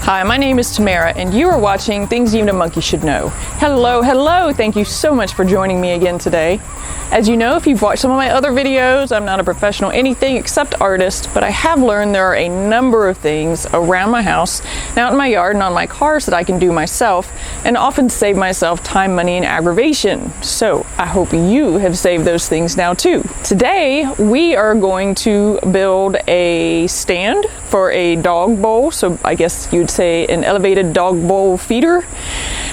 Hi, my name is Tamara, and you are watching Things Even a Monkey Should Know. Hello, hello! Thank you so much for joining me again today. As you know, if you've watched some of my other videos, I'm not a professional anything except artist, but I have learned there are a number of things around my house, and out in my yard, and on my cars that I can do myself, and often save myself time, money, and aggravation. So I hope you have saved those things now too. Today, we are going to build a stand for a dog bowl, so I guess you'd say an elevated dog bowl feeder.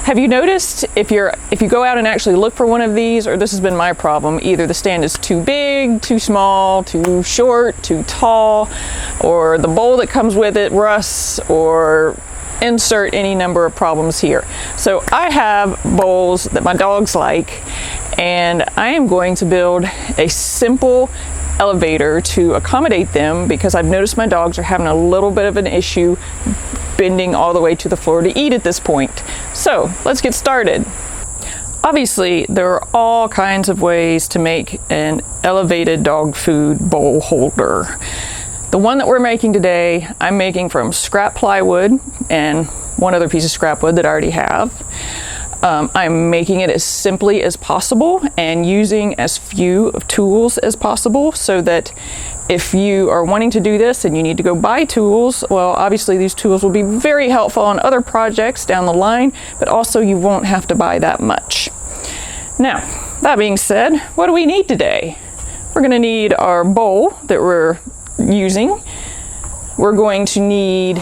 Have you noticed if you go out and actually look for one of these, or this has been my problem, either the stand is too big, too small, too short, too tall, or the bowl that comes with it rusts, or insert any number of problems here. So I have bowls that my dogs like, and I am going to build a simple elevator to accommodate them because I've noticed my dogs are having a little bit of an issue bending all the way to the floor to eat at this point. So let's get started. Obviously, there are all kinds of ways to make an elevated dog food bowl holder. The one that we're making today, I'm making from scrap plywood and one other piece of scrap wood that I already have. I'm making it as simply as possible and using as few tools as possible so that if you are wanting to do this and you need to go buy tools, well, obviously these tools will be very helpful on other projects down the line, but also you won't have to buy that much. Now, that being said, what do we need today? We're going to need our bowl that we're using. We're going to need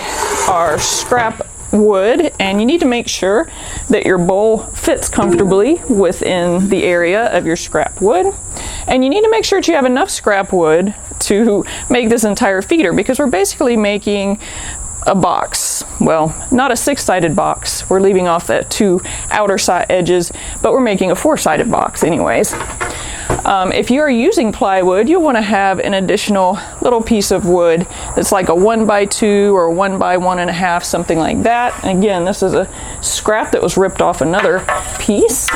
our scrap wood, and you need to make sure that your bowl fits comfortably within the area of your scrap wood. And you need to make sure that you have enough scrap wood to make this entire feeder, because we're basically making a box. Well, not a 6-sided box. We're leaving off the 2 outer side edges, but we're making a 4-sided box anyways. If you're using plywood, you'll want to have an additional little piece of wood that's like a 1x2 or 1x1.5, something like that. And again, this is a scrap that was ripped off another piece.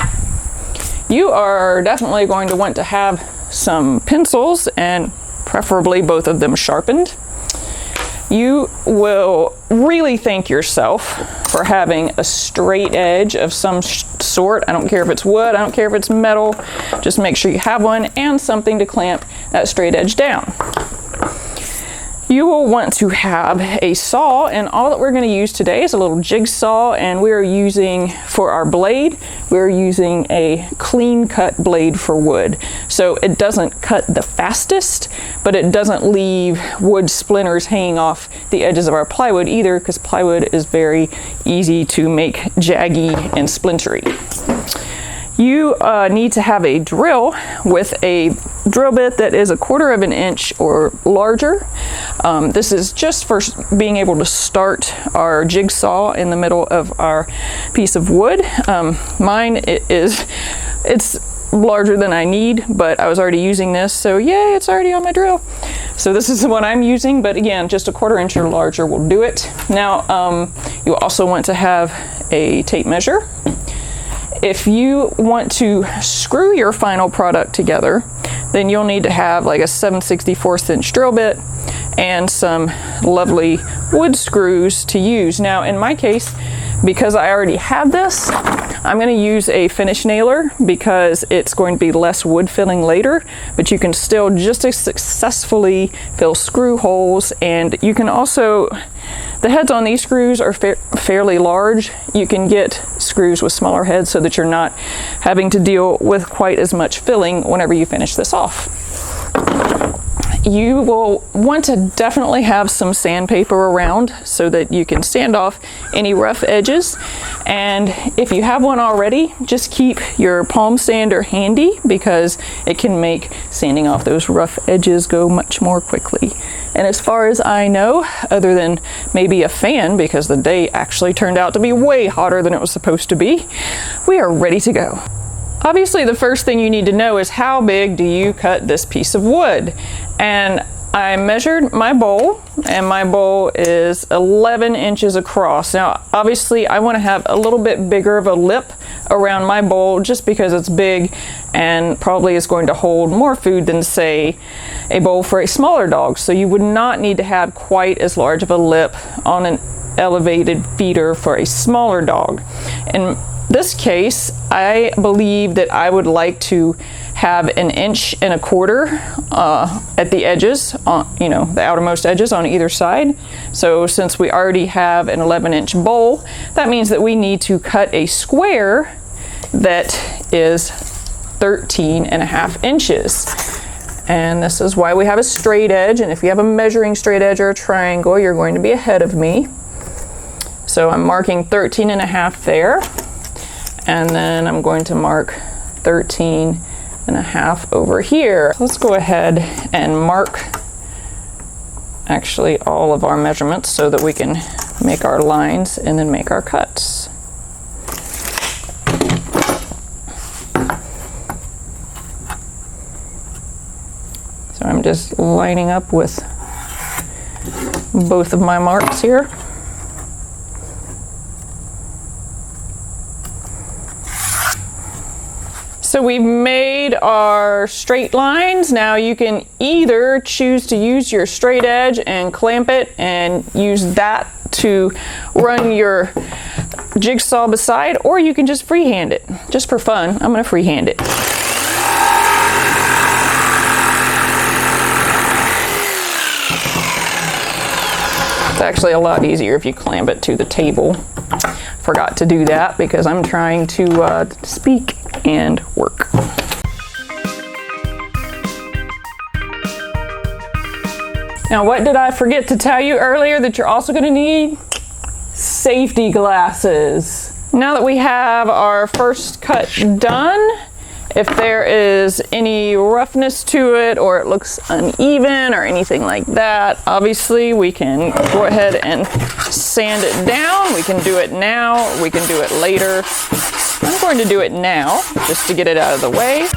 You are definitely going to want to have some pencils, and preferably both of them sharpened. You will really thank yourself for having a straight edge of some sort. I don't care if it's wood, I don't care if it's metal, just make sure you have one and something to clamp that straight edge down. You will want to have a saw, and all that we're going to use today is a little jigsaw, and we're using, for our blade, we're using a clean cut blade for wood. So it doesn't cut the fastest, but it doesn't leave wood splinters hanging off the edges of our plywood either, because plywood is very easy to make jaggy and splintery. You need to have a drill with a drill bit that is 1/4 inch or larger. This is just for being able to start our jigsaw in the middle of our piece of wood. Mine it's larger than I need, but I was already using this, so yay, it's already on my drill. So this is the one I'm using, but again, just 1/4 inch or larger will do it. Now, you also want to have a tape measure. If you want to screw your final product together, then you'll need to have like a 7/64 inch drill bit and some lovely wood screws to use. Now, in my case, because I already have this, I'm going to use a finish nailer because it's going to be less wood filling later, but you can still just as successfully fill screw holes. And you can also, the heads on these screws are fairly large. You can get screws with smaller heads so that you're not having to deal with quite as much filling whenever you finish this off. You will want to definitely have some sandpaper around so that you can sand off any rough edges. And if you have one already, just keep your palm sander handy because it can make sanding off those rough edges go much more quickly. And as far as I know, other than maybe a fan, because the day actually turned out to be way hotter than it was supposed to be, we are ready to go. Obviously, the first thing you need to know is how big do you cut this piece of wood? And I measured my bowl, and my bowl is 11 inches across. Now, obviously, I want to have a little bit bigger of a lip around my bowl just because it's big and probably is going to hold more food than, say, a bowl for a smaller dog. So you would not need to have quite as large of a lip on an elevated feeder for a smaller dog. In this case, I believe that I would like to have 1.25 inches at the edges, the outermost edges on either side. So since we already have an 11-inch bowl, that means that we need to cut a square that is 13.5 inches. And this is why we have a straight edge. And if you have a measuring straight edge or a triangle, you're going to be ahead of me. So I'm marking 13.5 there. And then I'm going to mark 13.5 over here. Let's go ahead and mark actually all of our measurements so that we can make our lines and then make our cuts. So I'm just lining up with both of my marks here. So we've made our straight lines. Now you can either choose to use your straight edge and clamp it and use that to run your jigsaw beside, or you can just freehand it. Just for fun, I'm gonna freehand it. It's actually a lot easier if you clamp it to the table. Forgot to do that because I'm trying to speak and work. Now, what did I forget to tell you earlier that you're also going to need? Safety glasses. Now that we have our first cut done, if there is any roughness to it or it looks uneven or anything like that, obviously we can go ahead and sand it down. We can do it now, or we can do it later. I'm going to do it now just to get it out of the way.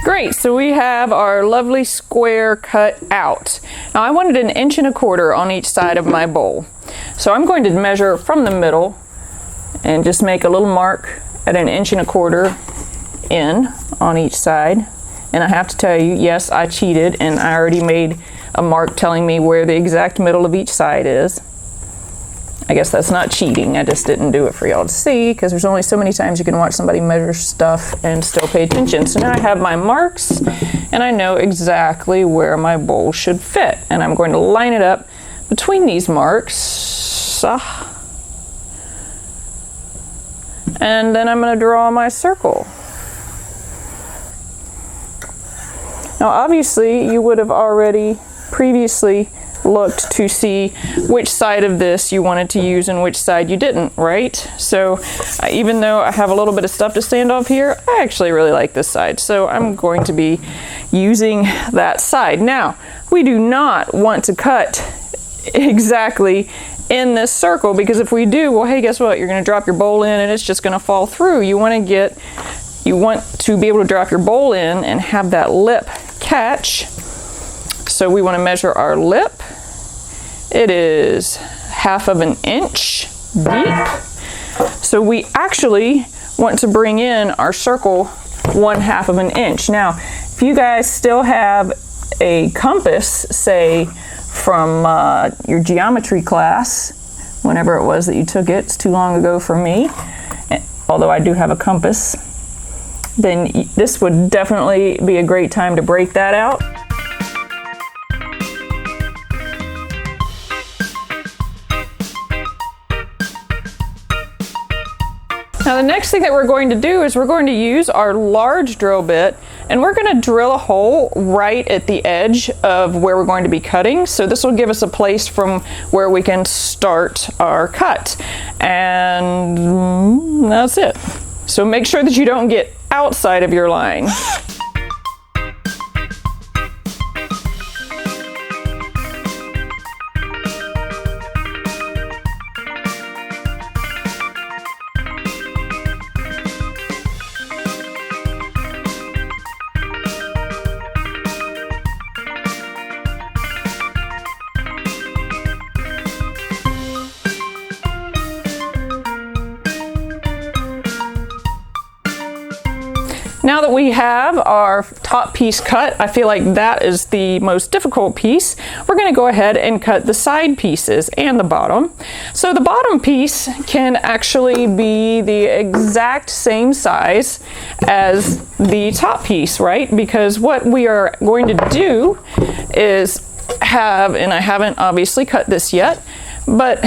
Great, so we have our lovely square cut out. Now I wanted 1.25 inches on each side of my bowl. So I'm going to measure from the middle and just make a little mark at 1.25 inches in on each side. And I have to tell you, yes, I cheated and I already made a mark telling me where the exact middle of each side is. I guess that's not cheating, I just didn't do it for y'all to see because there's only so many times you can watch somebody measure stuff and still pay attention. So now I have my marks and I know exactly where my bowl should fit. And I'm going to line it up between these marks. And then I'm going to draw my circle. Now obviously you would have already previously looked to see which side of this you wanted to use and which side you didn't, right? So even though I have a little bit of stuff to sand off here, I actually really like this side. So I'm going to be using that side. Now, we do not want to cut exactly in this circle because if we do, well, hey, guess what? You're gonna drop your bowl in and it's just gonna fall through. You want to be able to drop your bowl in and have that lip catch. So we want to measure our lip. It is 1/2 inch deep. So we actually want to bring in our circle 1/2 inch. Now, if you guys still have a compass, say from your geometry class, whenever it was that you took it, it's too long ago for me, although I do have a compass, then this would definitely be a great time to break that out. Now the next thing that we're going to do is we're going to use our large drill bit and we're going to drill a hole right at the edge of where we're going to be cutting. So this will give us a place from where we can start our cut. And that's it. So make sure that you don't get outside of your line. Now that we have our top piece cut, I feel like that is the most difficult piece. We're going to go ahead and cut the side pieces and the bottom. So the bottom piece can actually be the exact same size as the top piece, right? Because what we are going to do is have, and I haven't obviously cut this yet, but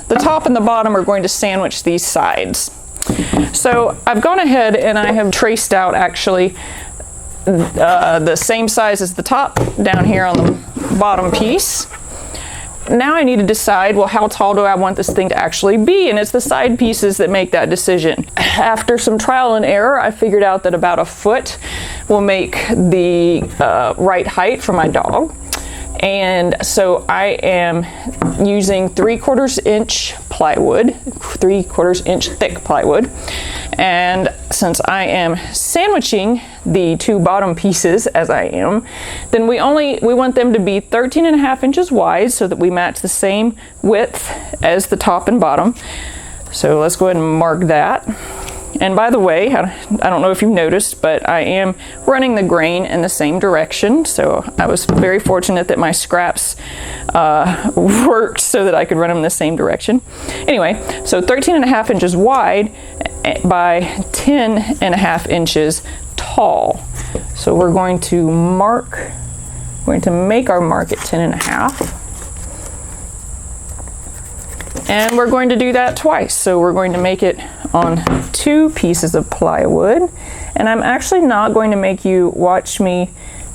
the top and the bottom are going to sandwich these sides. So I've gone ahead and I have traced out actually the same size as the top down here on the bottom piece. Now I need to decide, well, how tall do I want this thing to actually be? And it's the side pieces that make that decision. After some trial and error, I figured out that about 1 foot will make the right height for my dog. And so I am using 3/4 inch plywood, 3/4 inch thick plywood. And since I am sandwiching the two bottom pieces as I am, then we want them to be 13.5 inches wide so that we match the same width as the top and bottom. So let's go ahead and mark that. And by the way, I don't know if you've noticed, but I am running the grain in the same direction. So I was very fortunate that my scraps worked so that I could run them in the same direction. Anyway, so 13.5 inches wide by 10.5 inches tall. So we're going to make our mark at 10.5. And we're going to do that twice. So we're going to make it on 2 pieces of plywood. And I'm actually not going to make you watch me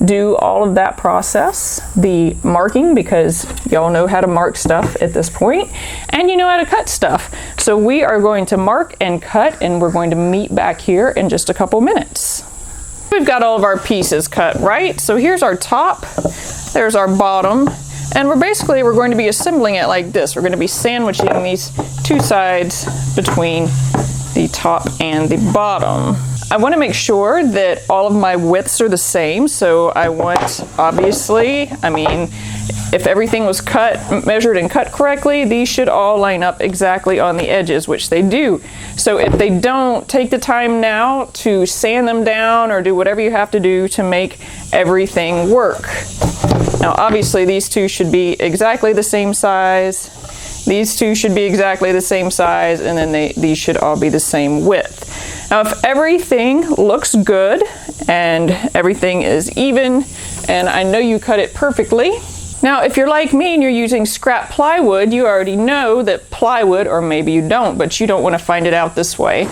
do all of that process, the marking, because y'all know how to mark stuff at this point, and you know how to cut stuff. So we are going to mark and cut, and we're going to meet back here in just a couple minutes. We've got all of our pieces cut, right? So here's our top, there's our bottom. And we're going to be assembling it like this. We're going to be sandwiching these two sides between the top and the bottom. I want to make sure that all of my widths are the same. So I want, obviously, if everything was measured and cut correctly, these should all line up exactly on the edges, which they do. So if they don't, take the time now to sand them down or do whatever you have to do to make everything work. Now obviously these two should be exactly the same size, these two should be exactly the same size, and then these should all be the same width. Now if everything looks good and everything is even, and I know you cut it perfectly. Now if you're like me and you're using scrap plywood, you already know that plywood, or maybe you don't, but you don't want to find it out this way.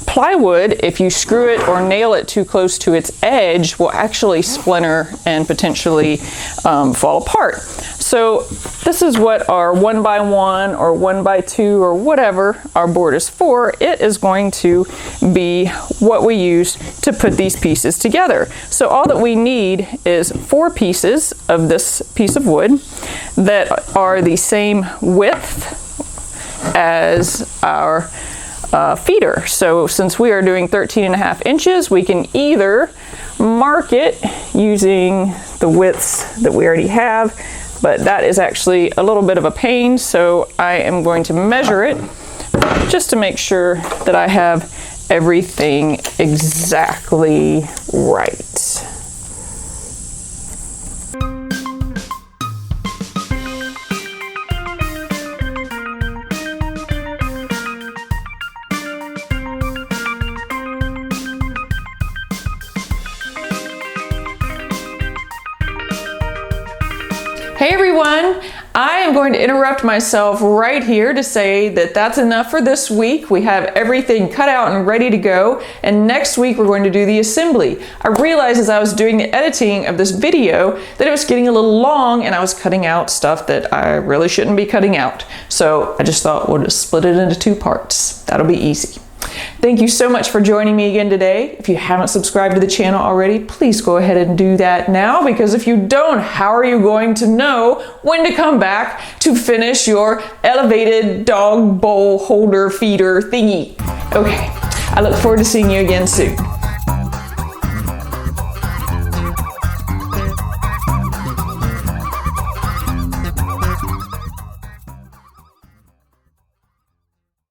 Plywood, if you screw it or nail it too close to its edge, will actually splinter and potentially fall apart. So this is what our 1x1 or 1x2 or whatever our board is for. It is going to be what we use to put these pieces together. So all that we need is 4 pieces of this piece of wood that are the same width as our feeder. So since we are doing 13.5 inches, we can either mark it using the widths that we already have, but that is actually a little bit of a pain, so I am going to measure it just to make sure that I have everything exactly right. Hey everyone, I am going to interrupt myself right here to say that that's enough for this week. We have everything cut out and ready to go, and next week we're going to do the assembly. I realized as I was doing the editing of this video that it was getting a little long and I was cutting out stuff that I really shouldn't be cutting out. So I just thought we'll just split it into 2 parts. That'll be easy. Thank you so much for joining me again today. If you haven't subscribed to the channel already, please go ahead and do that now, because if you don't, how are you going to know when to come back to finish your elevated dog bowl holder feeder thingy? Okay, I look forward to seeing you again soon.